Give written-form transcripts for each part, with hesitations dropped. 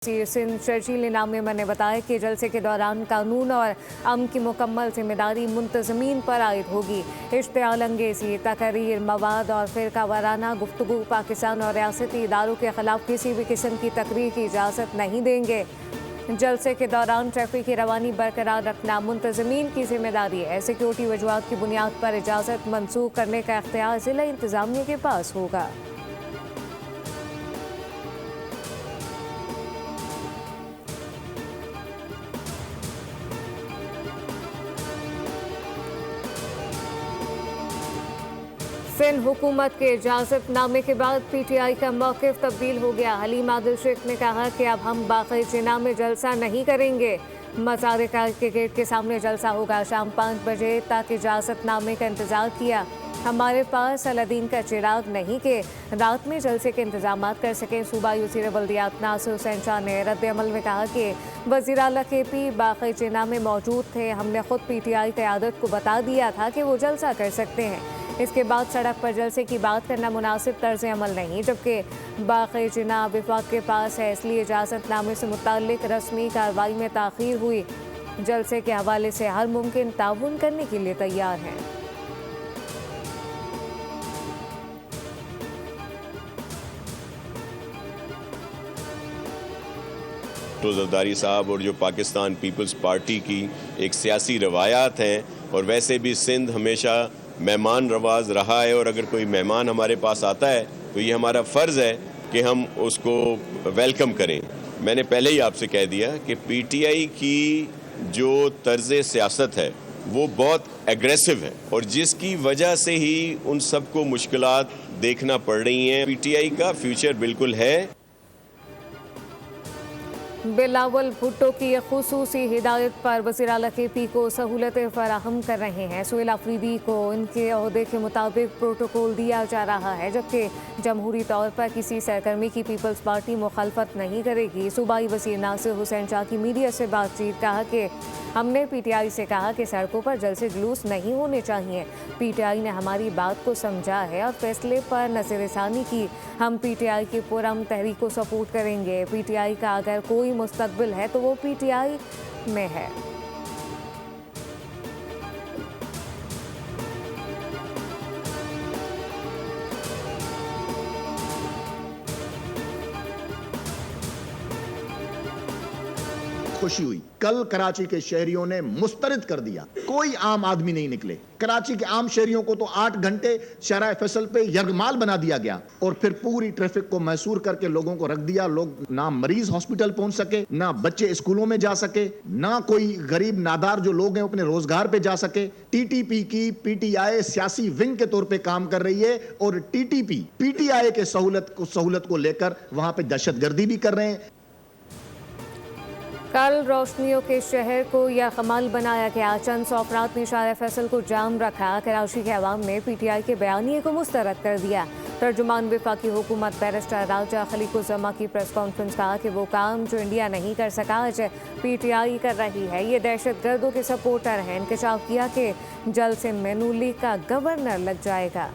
सिंध शर्जील इनामी ने बताया कि जलसे के दौरान कानून और अमन की मुकम्मल जिम्मेदारी मुंतजमीन पर आयद होगी। इश्तियाल अंगेजी, तकरीर, मवाद और फिरका वाराना गुफ्तगू पाकिस्तान और रियासती इदारों के खिलाफ किसी भी किस्म की तकरीर की इजाज़त नहीं देंगे। जलसे के दौरान ट्रैफिक की रवानी बरकरार रखना मुंतजमीन की जिम्मेदारी है। सिक्योरिटी वजूहात की बुनियाद पर इजाज़त मनसूख करने का इख्तियार जिला इंतजामिया के पास होगा। सिंध हुकूमत के इजाज़तनामे के बाद PTI का मौक़िफ़ तब्दील हो गया। हलीम आदिल शेख ने कहा कि अब हम बाक़ी जिना में जलसा नहीं करेंगे। मज़ार के गेट के सामने जलसा होगा। शाम 5 बजे तक इजाज़तनामे का इंतज़ार किया। हमारे पास अलादीन का चिराग नहीं कि रात में जलसे के इंतजाम कर सकें। सूबाई वज़ीर बल्दियात नासिर हुसैन शाह ने रद्द अमल में कहा कि वज़ीर आला KP बाक़ी जिना में मौजूद थे। हमने ख़ुद PTI क़यादत को बता दिया था कि वो जलसा कर सकते हैं। इसके बाद सड़क पर जलसे की बात करना मुनासिब तर्ज अमल नहीं, जबकि बाक़ी जिना विफाक के पास है, इसलिए इजाज़तनामे से मुताल्लिक़ रस्मी कार्रवाई में ताख़ीर हुई। जलसे के हवाले से हर मुमकिन ताउन करने के लिए तैयार हैं। जरदारी साहब और जो पाकिस्तान पीपल्स पार्टी की एक सियासी रवायात हैं, और वैसे भी सिंध हमेशा मेहमान नवाज रहा है, और अगर कोई मेहमान हमारे पास आता है तो ये हमारा फ़र्ज़ है कि हम उसको वेलकम करें। मैंने पहले ही आपसे कह दिया कि PTI की जो तर्ज़ सियासत है वो बहुत एग्रेसिव है, और जिसकी वजह से ही उन सबको मुश्किलात देखना पड़ रही हैं। PTI का फ्यूचर बिल्कुल है। बिलावल भुट्टो की खुसूसी हिदायत पर वज़ीर आला KP को सहूलतें फराहम कर रहे हैं। सुहेल अफरीदी को इनके ओहदे के मुताबिक प्रोटोकॉल दिया जा रहा है, जबकि जमहूरी तौर पर किसी सरगर्मी की पीपल्स पार्टी मुखालफत नहीं करेगी। सूबाई वज़ीर नासिर हुसैन शाह की मीडिया से बातचीत कहा कि हमने PTI से कहा कि सड़कों पर जलसे जुलूस नहीं होने चाहिए। PTI ने हमारी बात को समझा है और फैसले पर नज़रसानी की। हम PTI की पुरअमन तहरीक को सपोर्ट करेंगे। PTI का अगर कोई मुस्तकबिल है तो वो PTI में है। खुशी हुई, कल कराची के शहरियों ने मुस्तरद कर दिया, कोई आम आदमी नहीं निकले। कराची के आम शहरियों को तो 8 घंटे शराय फैसल पे यरगमाल बना दिया गया, और फिर पूरी ट्रैफिक को मैसूर करके लोगों को रख दिया। लोग ना मरीज हॉस्पिटल पहुंच सके, ना बच्चे स्कूलों में जा सके, ना कोई गरीब नादार जो लोग हैं अपने रोजगार पे जा सके। TTP की PTI सियासी विंग के तौर पे काम कर रही है, और TTP PTI के सहूलत को लेकर वहां पे दहशतगर्दी भी कर रहे हैं। कल रोशनियों के शहर को यरगमाल बनाया गया। चंद सौ अफराद ने शारा फैसल को जाम रखा। कराची के अवाम ने PTI के बयानिए को मुस्तरद कर दिया। तर्जुमान वफाकी हुकूमत बैरिस्टर राजा खलीकुज़्ज़मा की प्रेस कॉन्फ्रेंस कहा कि वो काम जो इंडिया नहीं कर सका आज PTI कर रही है। ये दहशतगर्दों के सपोर्टर हैं। इंकशाफ किया कि जल्द से मेनू लीग का गवर्नर लग जाएगा।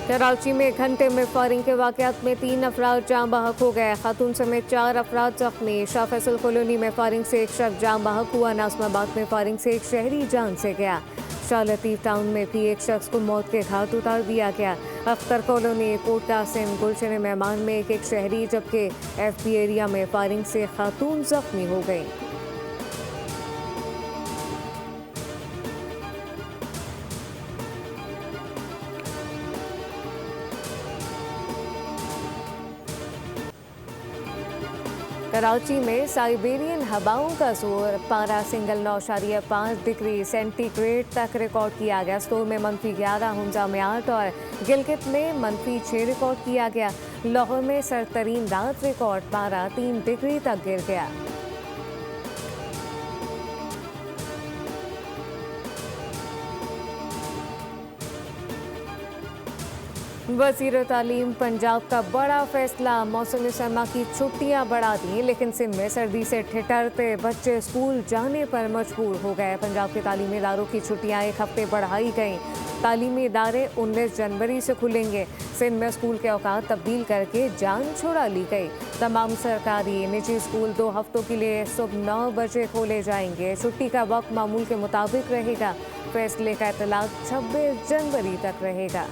कराची में घंटे में फायरिंग के वाक़यात में 3 अफराद जाँ बहक हो गए। खातून समेत 4 अफराद जख्मी। शाह फैसल कॉलोनी में फायरिंग से एक शख्स जाँ बहक हुआ। नाज़िमाबाद में फायरिंग से एक शहरी जान से गया। शाह लतीफ़ टाउन में भी एक शख्स को मौत के घाट उतार दिया गया। अख्तर कॉलोनी, कोट कासिम, गुलशन मेहमान में एक शहरी, जबकि FB एरिया में फायरिंग से खातून जख्मी हो गई। कराची में साइबेरियन हवाओं का जोर, पारा सिंगल 9.5 डिग्री सेंटीग्रेड तक रिकॉर्ड किया गया। स्टोर में -11, हुंजा में 8 और गिलगित में -6 रिकॉर्ड किया गया। लाहौर में सरतरीन रात रिकॉर्ड पारा 3 डिग्री तक गिर गया। वज़ीर तालीम पंजाब का बड़ा फैसला, मौसम सरमा की छुट्टियां बढ़ा दी, लेकिन सिंध में सर्दी से ठिठुरते बच्चे स्कूल जाने पर मजबूर हो गए। पंजाब के तालीमी इदारों की छुट्टियां 1 हफ्ते बढ़ाई गईं। तालीमी इदारे 19 जनवरी से खुलेंगे। सिंध में स्कूल के औकात तब्दील करके जान छुड़ा ली गई। तमाम सरकारी निजी स्कूल 2 हफ्तों के लिए सुबह 9 बजे खोले जाएंगे। छुट्टी का वक्त मामूल के मुताबिक रहेगा। फैसले का इतलाक 26 जनवरी तक रहेगा।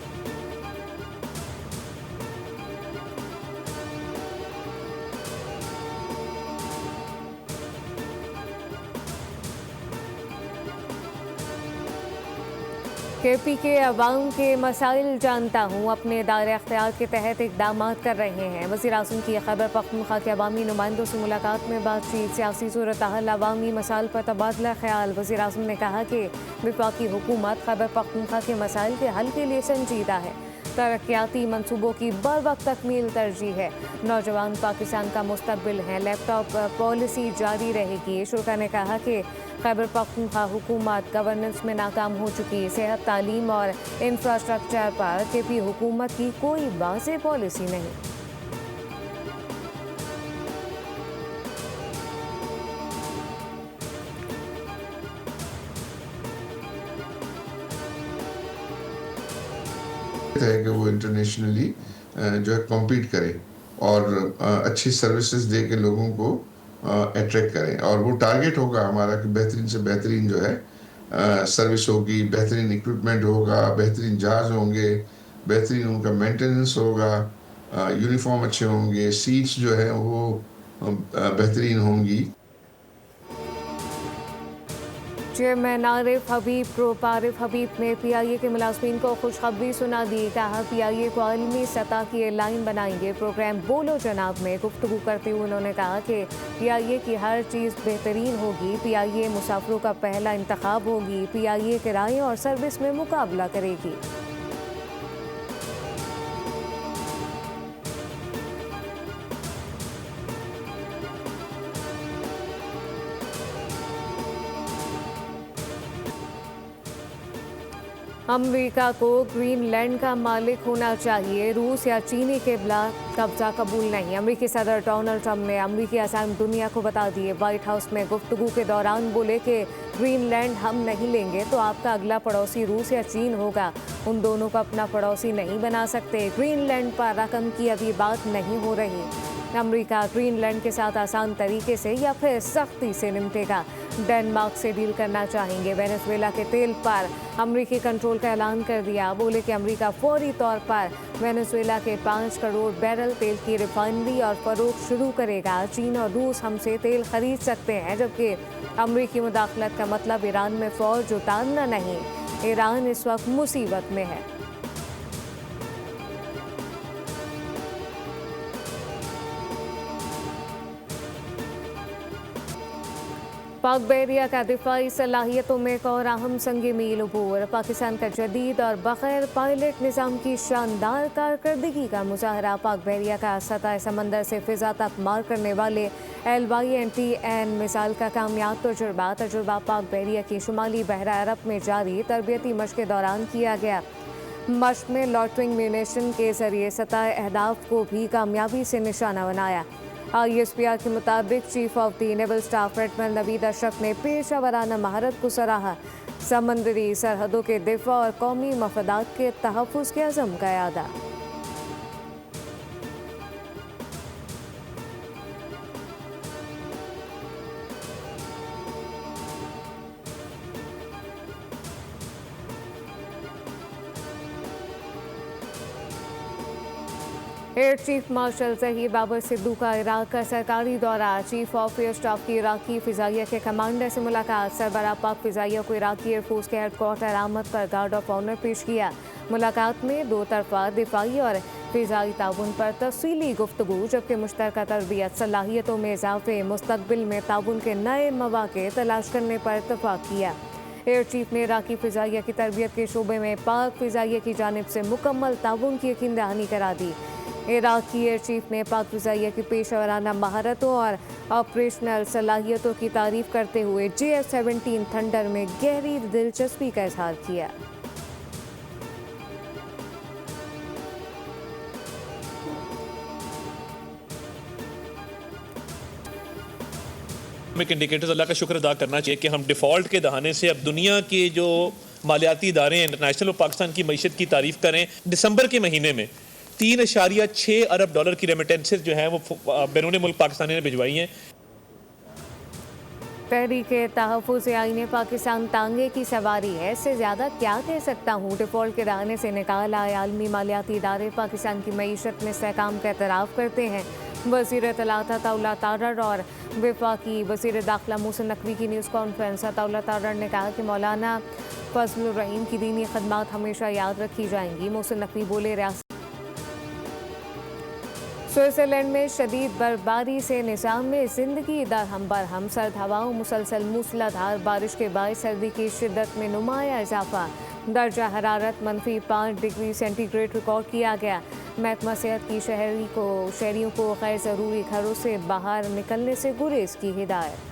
केपी के अवाम के मसाइल जानता हूँ, अपने दायरे अख्तियार के तहत इकदाम कर रहे हैं। वज़ीर आज़म की खैबर पख्तूनख्वा के अवामी नुमाइंदों से मुलाकात में बातचीत, सियासी सूरत हाल, अवामी मसाइल पर तबादला ख्याल। वज़ीर आज़म ने कहा कि वफाकी हुकूमत खैबर पख्तूनख्वा के मसाइल के हल के लिए संजीदा है। तरक्याती मंसूबों की बर वक्त तकमील तरजीह है। नौजवान पाकिस्तान का मुस्तकबिल है। लैपटॉप पॉलिसी जारी रहेगी। शुरा ने कहा कि खैबर पख्तूनख्वा हुकूमत गवर्नेंस में नाकाम हो चुकी। सेहत, तालीम और इंफ्रास्ट्रक्चर पर केपी हुकूमत की कोई वाज़ेह पॉलिसी नहीं। है कि वो इंटरनेशनली जो है कॉम्पीट करे और अच्छी सर्विसेज दे के लोगों को अट्रैक्ट करें। और वो टारगेट होगा हमारा कि बेहतरीन से बेहतरीन जो है सर्विस होगी, बेहतरीन इक्विपमेंट होगा, बेहतरीन जहाज होंगे, बेहतरीन उनका मेंटेनेंस होगा, यूनिफॉर्म अच्छे होंगे, सीट्स जो है वो बेहतरीन होंगी। चेयरमैन आरिफ हबीब ग्रुप आरिफ हबीब ने PIA के मुलाजमीन को खुशखबरी सुना दी। कहा PIA को आलमी सतह की एयरलाइन बनाएंगे। प्रोग्राम बोलो जनाब में गुफ्तगू करते हुए उन्होंने कहा कि PIA की हर चीज़ बेहतरीन होगी। PIA मुसाफिरों का पहला इंतखाब होगी। PIA किराए और सर्विस में मुकाबला करेगी। अमेरिका को ग्रीनलैंड का मालिक होना चाहिए। रूस या चीनी के बिला कब्जा कबूल नहीं। अमेरिकी सदर डोनाल्ड ट्रंप ने अमेरिकी अज़ाइम दुनिया को बता दिए। व्हाइट हाउस में गुफ्तगू के दौरान बोले कि ग्रीनलैंड हम नहीं लेंगे तो आपका अगला पड़ोसी रूस या चीन होगा। उन दोनों को अपना पड़ोसी नहीं बना सकते। ग्रीनलैंड पर रकम की अभी बात नहीं हो रही। अमेरिका ग्रीनलैंड के साथ आसान तरीके से या फिर सख्ती से निपटेगा। डेनमार्क से डील करना चाहेंगे। वेनेजुएला के तेल पर अमेरिकी कंट्रोल का ऐलान कर दिया। बोले कि अमेरिका फौरी तौर पर वेनेजुएला के 5 करोड़ बैरल तेल की रिफाइनरी और फरोख्त शुरू करेगा। चीन और रूस हमसे तेल खरीद सकते हैं, जबकि अमेरिकी मुदाखलत का मतलब ईरान में फौज उतारना नहीं। ईरान इस वक्त मुसीबत में है। पाक बहरिया का दिफाई सलाहियतों में एक और अहम संग मील अबूर। पाकिस्तान का जदीद और बगैर पायलट निज़ाम की शानदार कारकर्दगी का मुजाहरा। पाक बहरिया का सतह समंदर से फिजा तक मार करने वाले LYNTN मिसाइल का कामयाब तजुर्बा पाक बहरिया की शुमाली बहरा अरब में जारी तरबियती मशक़ के दौरान किया गया। मशक़ में लॉटरिंग म्यूनिशन के जरिए सतह अहदाफ को भी कामयाबी से निशाना बनाया। ISPR के मुताबिक chief of the naval staff admiral Naveed Ashraf ने पेशा महारत को सराहा। समंदरी सरहदों के दिफा और कौमी मफादात के तहफ़्फ़ुज़ के अज़म का यादा। Air chief marshal Zaheer Babar Sidhu का इराक का सरकारी दौरा। चीफ ऑफ एयर स्टाफ की इराकी फ़िज़ाइया के कमांडर से मुलाकात। सरबराह पाक फ़िज़ाइया को इराकी एयरफोर्स के हेडक्वार्टर आमद पर गार्ड ऑफ ऑनर पेश किया। मुलाकात में दो तरफा दिफाई और फ़िज़ाई ताउन पर तफ़सीली गुफ्तगू, जबकि मुश्तरका तरबियत, सलाहियतों में इजाफ़े, मुस्तक़बिल में ताउन के नए मौक़े तलाश करने पर इत्तफ़ाक़ किया। एयर चीफ ने इराकी फ़िज़ाइया की तरबियत के शोबे में पाक फ़िज़ाइया की जानिब से मुकम्मल ताउन की यकीन दहानी करा दी। इराकी एयर चीफ ने पाक फ़िज़ाइया की पेशेवराना महारतों और ऑपरेशनल सलाहियतों की तारीफ़ करते हुए JF-17 थंडर में गहरी दिलचस्पी का इजहार किया। इकोनॉमिक इंडिकेटर्स अल्लाह का शुक्र अदा करना चाहिए कि हम डिफ़ॉल्ट के दहाने से अब दुनिया के जो मालियाती इदारे हैं इंटरनेशनल और पाकिस्तान की मईशत की तारीफ करें। दिसंबर के महीने में 3.6 अरब डॉलर की रेमिटेंसेज जो हैं वो बैरून मुल्क पाकिस्तान ने भिजवाई हैं। तहरीके तहफ़्फ़ुज़ आईने पाकिस्तान तांगे की सवारी है, इससे ज़्यादा क्या कह सकता हूँ। डिफ़ॉल्ट के दहाने से निकाल आए आलमी मालियाती इदारे पाकिस्तान की मईशत में इस्तेहकाम का एतराफ़ करते हैं। वज़ीर इत्तलात अताउल्लाह तारर और वफाकी वज़ीर दाखिला मोहसिन नकवी की न्यूज़ कॉन्फ्रेंस। अताउल्लाह तारर ने कहा कि मौलाना फजलुर रहीम की दीनी खदमात हमेशा याद रखी जाएंगी। मोहसिन नकवी बोले, रियासत स्विट्ज़रलैंड में शदीद बर्फबारी से निज़ाम में ज़िंदगी दरहम बरहम। सर्द हवाओं मुसलसल मूसलाधार बारिश के बाद सर्दी की शिद्दत में नुमाया इजाफा। दर्जा हरारत -5 डिग्री सेंटीग्रेड रिकॉर्ड किया गया। महकमा सेहत की शहरियों को गैर ज़रूरी घरों से बाहर निकलने से गुरेज की हिदायत।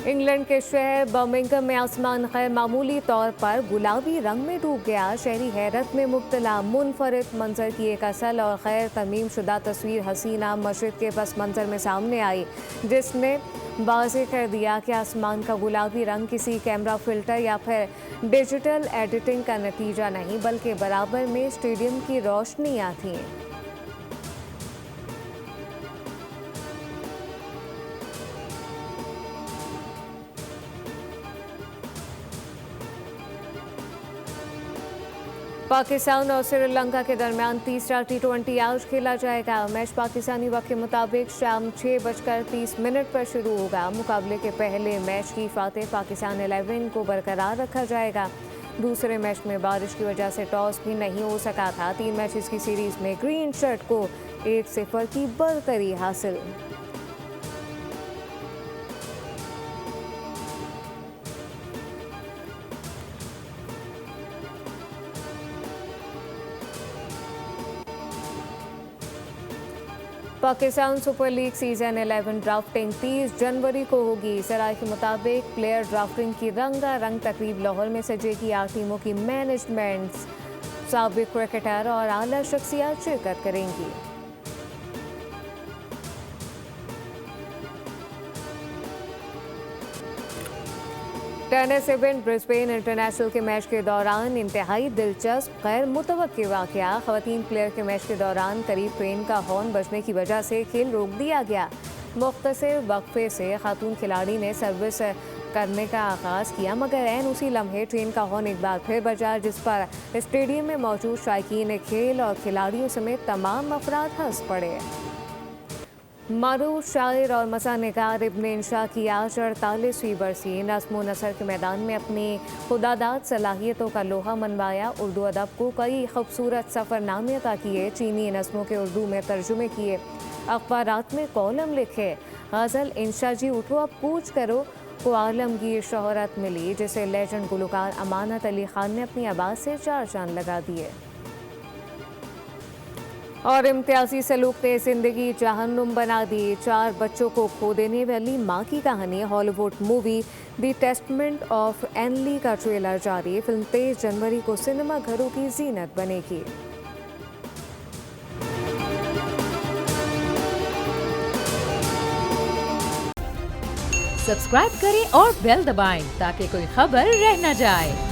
इंग्लैंड के शहर बर्मिंघम में आसमान गैर मामूली तौर पर गुलाबी रंग में डूब गया। शहरी हैरत में मुब्तला। मुनफरिद मंजर की एक असल और गैर तरमीम शुदा तस्वीर हसीना मस्जिद के पस मंजर में सामने आई, जिसने वाज़ेह कर दिया कि आसमान का गुलाबी रंग किसी कैमरा फिल्टर या फिर डिजिटल एडिटिंग का नतीजा नहीं, बल्कि बराबर में स्टेडियम की रोशनियाँ थीं। पाकिस्तान और श्रीलंका के दरमियान तीसरा T20 आज खेला जाएगा। मैच पाकिस्तानी वक्त के मुताबिक शाम 6:30 पर शुरू होगा। मुकाबले के पहले मैच की फातेह पाकिस्तान 11 को बरकरार रखा जाएगा। दूसरे मैच में बारिश की वजह से टॉस भी नहीं हो सका था। 3 मैचेस की सीरीज में ग्रीन शर्ट को 1-0 की बढ़तरी हासिल। Pakistan super league season 11 drafting 30 जनवरी को होगी। सराय के मुताबिक प्लेयर ड्राफ्टिंग की रंगारंग तकरीब लाहौर में सजेगी। 8 टीमों की मैनेजमेंट, साबिक क्रिकेटर और आला शख्सियात शिरकत करेंगी। टेनिस इवेंट ब्रिस्बेन इंटरनेशनल के मैच के दौरान इंतहाई दिलचस्प गैर मुतवक्किल वाक़या। ख़वातीन प्लेयर के मैच के दौरान करीब ट्रेन का हॉर्न बजने की वजह से खेल रोक दिया गया। मुख्तसर वक्फे से खातून खिलाड़ी ने सर्विस करने का आगाज़ किया, मगर ऐन उसी लम्हे ट्रेन का हॉर्न एक बार फिर बजा, जिस पर स्टेडियम में मौजूद शायकीन खेल और खिलाड़ियों समेत तमाम अफराद हंस पड़े। मरूफ शायर और मसानिगार इब्न इंशा की आज 48वीं बरसी। नज़्म व नसर के मैदान में अपनी खुदादाद सलाहियतों का लोहा मनवाया। उर्दू अदब को कई खूबसूरत सफ़रनामे अता किए। चीनी नज़्मों के उर्दू में तर्जुमे किए। अखबारात में कॉलम लिखे। गज़ल इंशा जी उठो अब कूच करो को आलमगीर शोहरत मिली, जिसे लेजेंड गुलकार अमानत अली खान ने अपनी आवाज़ से 4 चांद लगा दिए। और इम्तियाजी सलूक ने जिंदगी जहन्नुम बना दी। 4 बच्चों को खो देने वाली मां की कहानी। Hollywood movie the testament of Ann Lee का ट्रेलर जारी। फिल्म 23 जनवरी को सिनेमा घरों की जीनत बनेगी। सब्सक्राइब करें और बेल दबाएं ताकि कोई खबर रह न जाए।